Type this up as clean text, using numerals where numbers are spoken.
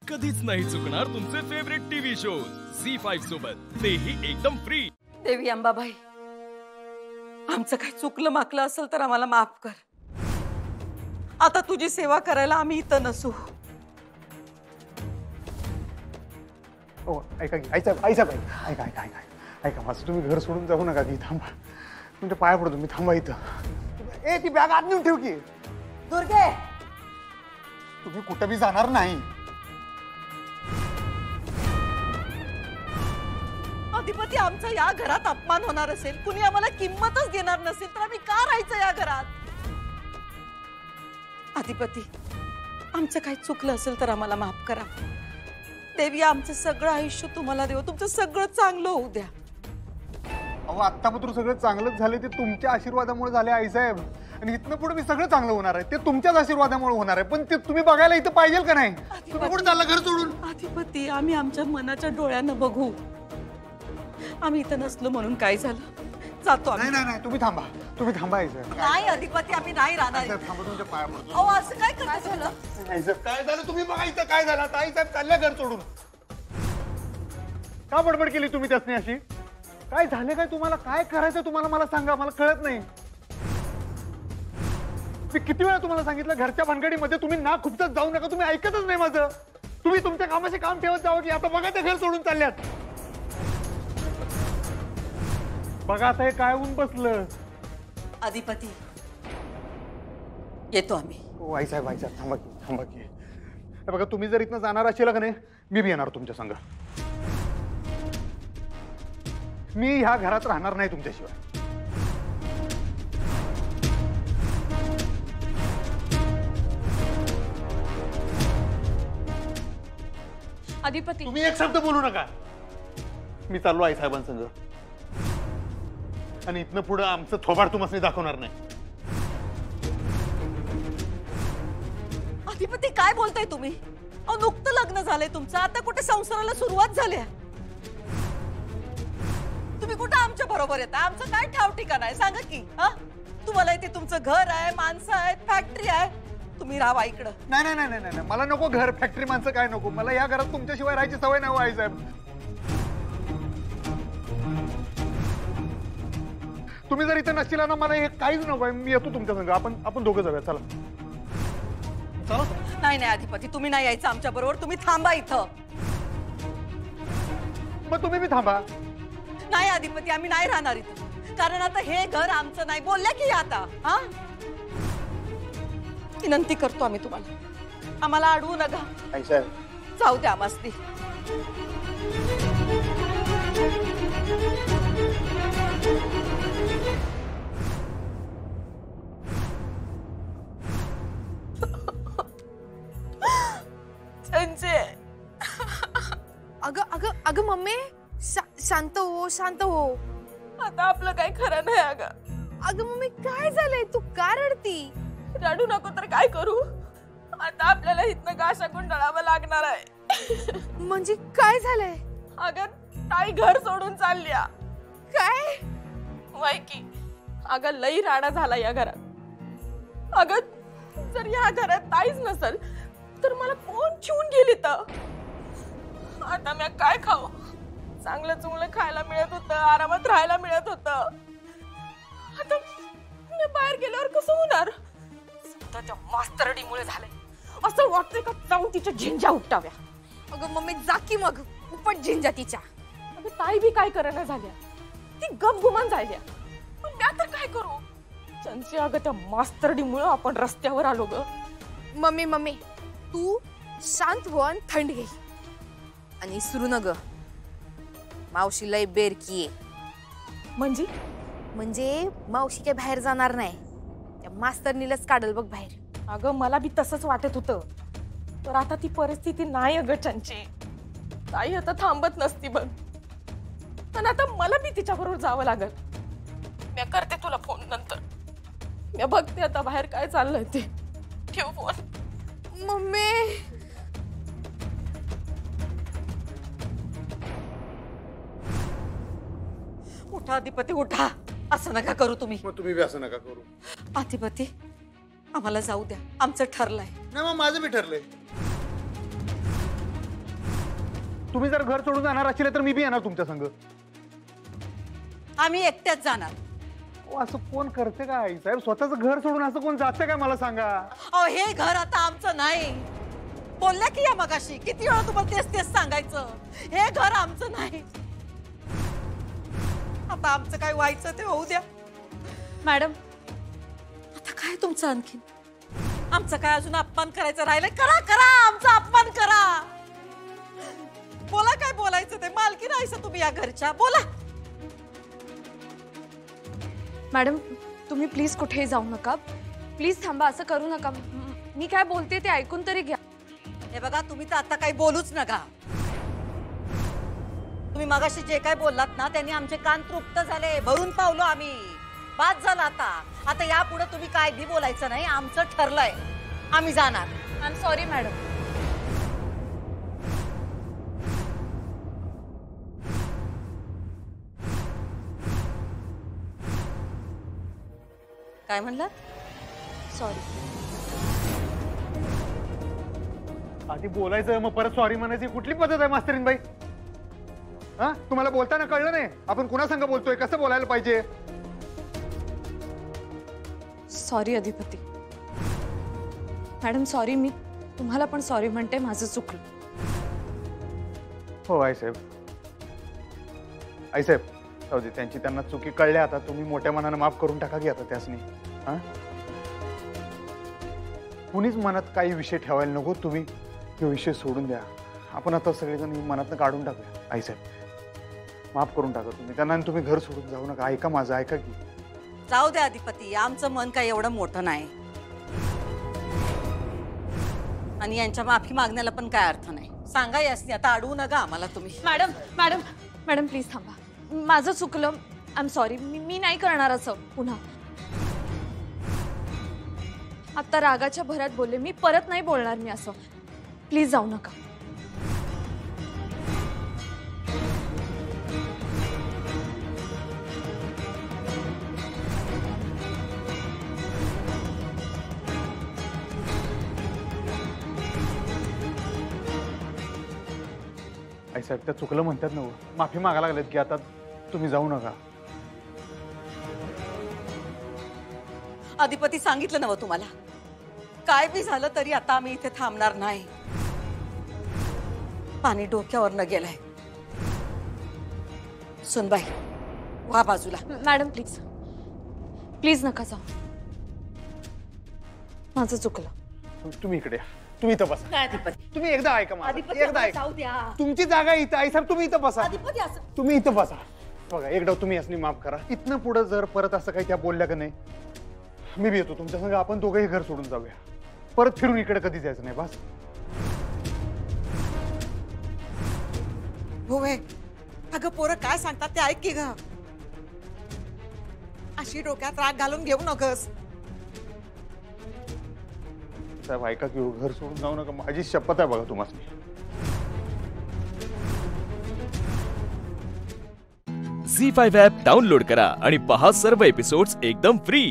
कधीच नाही चुकणार तुमचे फेवरेट टीव्ही शोज झी5 सोबत, तेही एकदम फ्री। देवी अंबाबाई, आमचं काही चुकलं माकलं असेल तर आम्हाला माफ कर। आता तुझी सेवा करायला आम्ही इथं नसू। ओ ऐका की आईसाहेब ऐका ऐका ऐका ऐका माझं तुम्ही घर सोडून जाऊ नका की थांबा, तुमच्या पाया पडतो मी, थांबा इथं। ए ती बॅग आत नेऊन ठेव की। दुर्गे, तुम्ही कुठं बी जाणार नाही। अधिपती, आमचा या घरात अपमान होणार असेल, कुणी आम्हाला किंमतच देणार नसेल तर आम्ही का राहायचं या घरात? अधिपती, आमचं काही चुकलं असेल तर आम्हाला माफ करा। देवी, आमचं सगळं आयुष्य तुम्हाला देऊ, तुमचं सगळं चांगलं होऊ द्या। अहो आत्तापासून सगळं चांगलंच झाले ते तुमच्या आशीर्वादामुळे झाले आईसाहेब, आणि इथनं पुढे मी सगळं चांगलं होणार आहे ते तुमच्याच आशीर्वादामुळे होणार आहे। पण ते तुम्ही बघायला इथं पाहिजे का नाही? तुम्ही कुठे चालला घर सोडून? अधिपती, आम्ही आमच्या मनाच्या डोळ्यानं बघू। आम्ही इथं नसलो म्हणून काय झालं, जातो आम्ही। नाही नाही तुम्ही थांबा आईसाहेब। नाही अधिपती, आम्ही नाही राहणार। थांबा, तुमच्या पाया पडतो। अहो असं काय करता झालं? आईसाहेब काय झालं तुम्ही बघा इथं काय झालं। आता आईसाहेब चालल्या घर सोडून। का बडबड केली तुम्ही त्यासनी अशी? काय झाले काय तुम्हाला? काय करायचं तुम्हाला मला सांगा, मला कळत नाही। मी किती वेळा तुम्हाला सांगितलं घरच्या भानगडीमध्ये तुम्ही ना खुपसत जाऊ नका, तुम्ही ऐकतच नाही माझं। तुम्ही तुमच्या कामाशी काम ठेवत जावं की आता बघा ते घर सोडून चालल्यात। बघा आता हे काय होऊन बसलं। अधिपती, येतो आम्ही। हो आईसाहेब थांबा की। हे बघा तुम्ही जर इथनं जाणार असेल का नाही, मी बी येणार तुमच्या संग। मी ह्या घरात राहणार नाही तुमच्याशिवाय। अधिपती, तुम्ही एक शब्द बोलू नका। मी चाललो आईसाहेबांसंग, आणि इथनं पुढं आमचं थोबाड तुम्हाला दाखवणार नाही। अधिपती, काय बोलताय तुम्ही? अहो नुकतं लग्न झालंय तुमचं, आता कुठे संसाराला सुरुवात झाली आहे? तुम्ही कुठं आमच्या बरोबर येता? आमचं काय ठाव ठिकाण आहे सांगा की? तुम्हाला इथे तुमचं घर आहे, माणसं आहेत, फॅक्टरी आहे, तुम्ही राहा इकडं। नाही मला नको घर, फॅक्टरी, माणसं काय नको मला। या घरात तुमच्याशिवाय राहायची सवय नाही आईसाहेब। तुम्ही जर इथे नसतील ना, मला हे काहीच नको आहे। मी येतो तुमच्या संग, आपण दोघं जाऊया, चला। नाही अधिपती, तुम्ही नाही यायचं आमच्या बरोबर, तुम्ही थांबा इथं। मग तुम्ही बी थांबा। नाही अधिपती, आम्ही नाही राहणार इथं, कारण आता हे घर आमचं नाही, बोलल्या की आता। विनंती करतो आम्ही तुम्हाला, आम्हाला अडवू नका आईसाहेब। जाऊ द्या मस्ती। अगं मम्मी, शांत हो। आता आपलं काही खरं नाही अगं मम्मी, काय झालंय? तू का रडती? रडू नको तर काय करू? आता आपल्याला इथनं गाशा गुंडाळावं लागणार आहे। म्हणजे काय झालंय? अगं ताई घर सोडून चालल्या। काय? वय की अगं लई राडा झाला या घरात। अगं जर या घरात ताईच नसल तर मला कोण ठेवून गेली तर? आता मी काय खाऊ? चांगलं चुंगलं खायला मिळत होतं, आरामात राहायला मिळत होतं, आता मी बाहेर गेल्यावर कसं होणार? त्या मास्तरडीमुळे झालंय। असं वाटतंय का जाऊन तिच्या झिंजा उपटाव्या। अगं मम्मी, जा की मग, उपट झिंजा तिच्या। अगं ताई बी काय करेना झाल्या, ती गपगुमान झाल्या, पण मी आता काय करू? चंची, अगं त्या मास्तरडीमुळे आपण रस्त्यावर आलो ग। मम्मी तू शांत हो आणि थंड घे, आणि सुरू न ग। मावशी लय बेरकी आहे। म्हणजे मावशी काय बाहेर जाणार नाही, त्या मास्तरनीलाच काढल बघ बाहेर। अगं मला बी तसंच वाटत होतं, तर आता ती परिस्थिती नाही अगं चंची। ताई आता थांबत नसती बघ, पण आता मला बी तिच्याबरोबर जावं लागल। मी करते तुला फोन नंतर, मी बघते आता बाहेर काय चाललंय ते। ठेव फोन। मम्मी, उठा अधिपती, उठा, असं नका करू तुम्ही। मग तुम्ही बी असं नका करू। अधिपती, आम्हाला जाऊ द्या, आमचं ठरलंय। नाही मग माझं बी ठरलंय। तुम्ही जर घर सोडून जाणार असेल तर मी बी येणार तुमच्या संग. आम्ही एकट्याच जाणार. असं कोण करते का आई साहेब? स्वतःचं घर सोडून असं कोण जाते काय मला सांगा. अहो हे घर आता आमचं नाही. बोलल्या की या मगाशी, किती वेळा तुम्हाला तेच तेच सांगायचं. हे घर आमचं नाही. आता आमचं काय व्हायचं ते होऊ द्या. मॅडम आता काय तुमचं आणखीन? आमचं काय अजून अपमान करायचं राहिलंय? करा करा, आमचा अपमान करा. बोला काय बोलायचं ते. मालकी राहायचं तुम्ही या घरच्या. बोला. मॅडम तुम्ही प्लीज कुठेही जाऊ नका. प्लीज थांबा, असं करू नका. मी काय बोलते ते ऐकून तरी घ्या. हे बघा, तुम्ही तर आता काही बोलूच नका. तुम्ही मगाशी जे काय बोललात ना, त्यांनी आमचे कान तृप्त झाले. भरून पावलो आम्ही. बाद झाला आता. आता यापुढे तुम्ही काय बी बोलायचं नाही. आमचं ठरलंय. आम्ही जाणार. I am sorry madam. काय म्हणलं? सॉरी. आधी बोलायचं मग परत सॉरी म्हणायची कुठली पद्धत आहे मास्तरीन बाई? हा, तुम्हाला बोलताना कळलं नाही आपण कुणा संग बोलतोय, कसं बोलायला पाहिजे? सॉरी अधिपती. Madam sorry. मी तुम्हाला पण सॉरी म्हणते. माझं चुकलं. हो आईसाहेब. आईसाहेब जाऊ दे, त्यांची त्यांना चुकी कळल्या. आता तुम्ही मोठ्या मनानं माफ करून टाका की आता त्यासनी. हा, कुणीच मनात काही विषय ठेवायला नको. तुम्ही हे विषय सोडून द्या. आपण आता सगळेजण मनातनं काढून टाकूया. आईसाहेब माफ करून टाका तुम्ही त्यांना. आणि तुम्ही घर सोडून जाऊ नका. ऐका माझं, ऐका की. जाऊ द्या अधिपती. आमचं मन काय एवढं मोठं नाही. आणि यांच्या माफी मागण्याला पण काय अर्थ नाही. सांगा यासनी. आता अडवू नका आम्हाला तुम्ही. मॅडम मॅडम मॅडम प्लीज थांबा. माझं चुकलं. I am sorry. मी नाही करणार असं पुन्हा. आता रागाच्या भरात बोलले. मी परत नाही बोलणार मी असं. प्लीज जाऊ नका. आईसाहेब त्या चुकलं म्हणतात ना, माफी मागायला लागलेत की आता तुम्ही जाऊ नका. अधिपती सांगितलं नव तुम्हाला. काय बी झालं तरी आता आम्ही इथे थांबणार नाही. पाणी डोक्यावर न गेलंय. सुनबाई वा बाजूला. मॅडम प्लीज प्लीज नका जाऊ. माझं चुकलं. तुम्ही इकडे या. तुम्ही इथं बसा. काय अधिपती? तुम्ही एकदा ऐका माझं. अधिपती एकदा आम्हाला ऐका. जाऊ द्या. तुमची जागा इथं. आईसाहेब तुम्ही इथं बसा. अधिपती असं. तुम्ही इथं बसा. बघा एकदा तुम्ही असनी माफ करा. इथनं पुढे जर परत असं काही त्या बोलल्या का नाही, मी बी येतो तुमच्या संग. आपण दोघंही घर सोडून जाऊया. परत फिरून इकडे कधीच यायचं नाही. बस. हो वे. अगं पोरं काय सांगतात ते ऐक की ग. अशी डोक्यात राग घालून घेऊ नकस. साहेब ऐका की, घर सोडून जाऊ नका. माझी शपथ आहे बघा तुम्हाला. झी5 ॲप डाउनलोड करा आणि पहा सर्व एपिसोड्स एकदम फ्री.